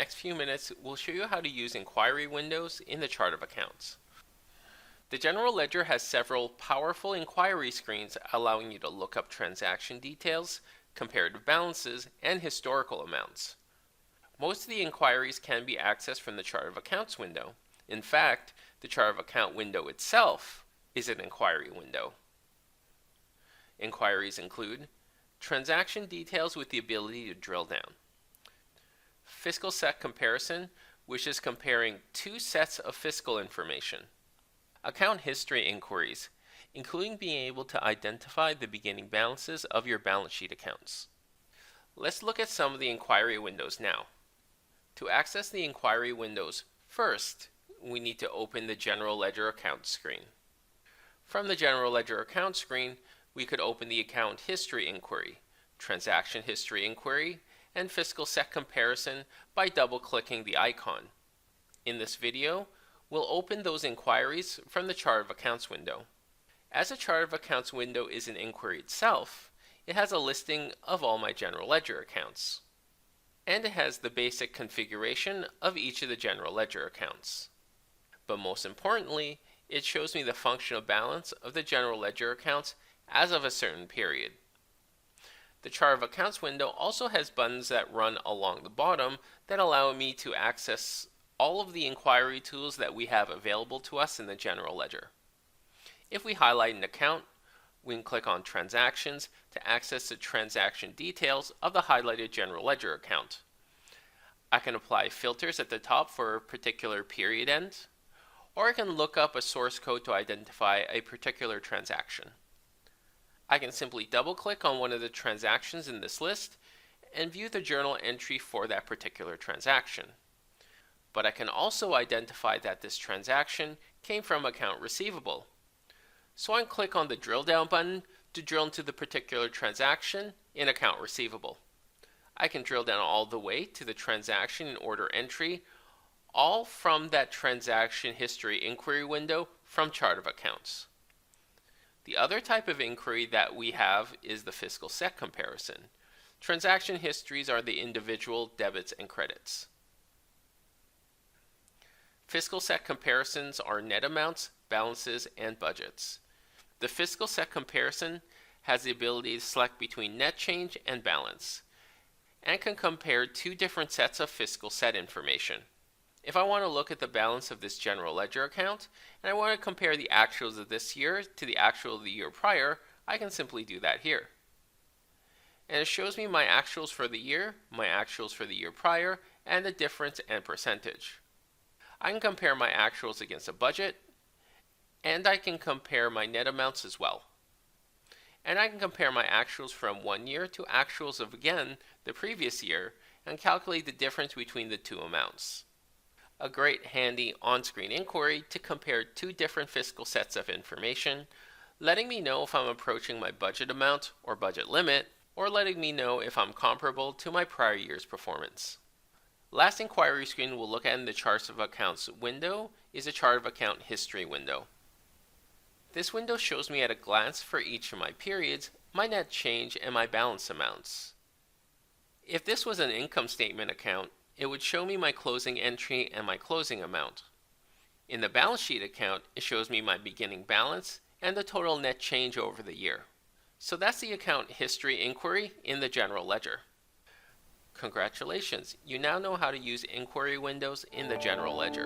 next few minutes, we'll show you how to use inquiry windows in the chart of accounts. The General Ledger has several powerful inquiry screens allowing you to look up transaction details, comparative balances, and historical amounts. Most of the inquiries can be accessed from the chart of accounts window. In fact, the chart of account window itself is an inquiry window. Inquiries include transaction details with the ability to drill down, fiscal set comparison, which is comparing two sets of fiscal information, account history inquiries, including being able to identify the beginning balances of your balance sheet accounts. Let's look at some of the inquiry windows now. To access the inquiry windows, first, we need to open the General Ledger Account screen. From the General Ledger Account screen, we could open the Account History Inquiry, Transaction History Inquiry, and Fiscal Set Comparison by double-clicking the icon. In this video, we'll open those inquiries from the Chart of Accounts window. As a Chart of Accounts window is an inquiry itself, it has a listing of all my General Ledger accounts. And it has the basic configuration of each of the General Ledger accounts. But most importantly, it shows me the functional balance of the General Ledger accounts as of a certain period. The Chart of Accounts window also has buttons that run along the bottom that allow me to access all of the inquiry tools that we have available to us in the General Ledger. If we highlight an account, we can click on Transactions to access the transaction details of the highlighted General Ledger account. I can apply filters at the top for a particular period end, or I can look up a source code to identify a particular transaction. I can simply double-click on one of the transactions in this list and view the journal entry for that particular transaction. But I can also identify that this transaction came from account receivable. So I can click on the drill down button to drill into the particular transaction in account receivable. I can drill down all the way to the transaction and order entry, all from that transaction history inquiry window from Chart of Accounts. The other type of inquiry that we have is the fiscal set comparison. Transaction histories are the individual debits and credits. Fiscal set comparisons are net amounts, balances, and budgets. The fiscal set comparison has the ability to select between net change and balance, and can compare two different sets of fiscal set information. If I want to look at the balance of this General Ledger account, and I want to compare the actuals of this year to the actual of the year prior, I can simply do that here. And it shows me my actuals for the year, my actuals for the year prior, and the difference and percentage. I can compare my actuals against a budget, and I can compare my net amounts as well. And I can compare my actuals from one year to actuals of, again, the previous year, and calculate the difference between the two amounts. A great handy on-screen inquiry to compare two different fiscal sets of information, letting me know if I'm approaching my budget amount or budget limit, or letting me know if I'm comparable to my prior year's performance. Last inquiry screen we'll look at in the Charts of Accounts window is a Chart of Account History window. This window shows me at a glance for each of my periods, my net change, and my balance amounts. If this was an income statement account, it would show me my closing entry and my closing amount. In the balance sheet account, it shows me my beginning balance and the total net change over the year. So that's the account history inquiry in the General Ledger. Congratulations, you now know how to use inquiry windows in the General Ledger.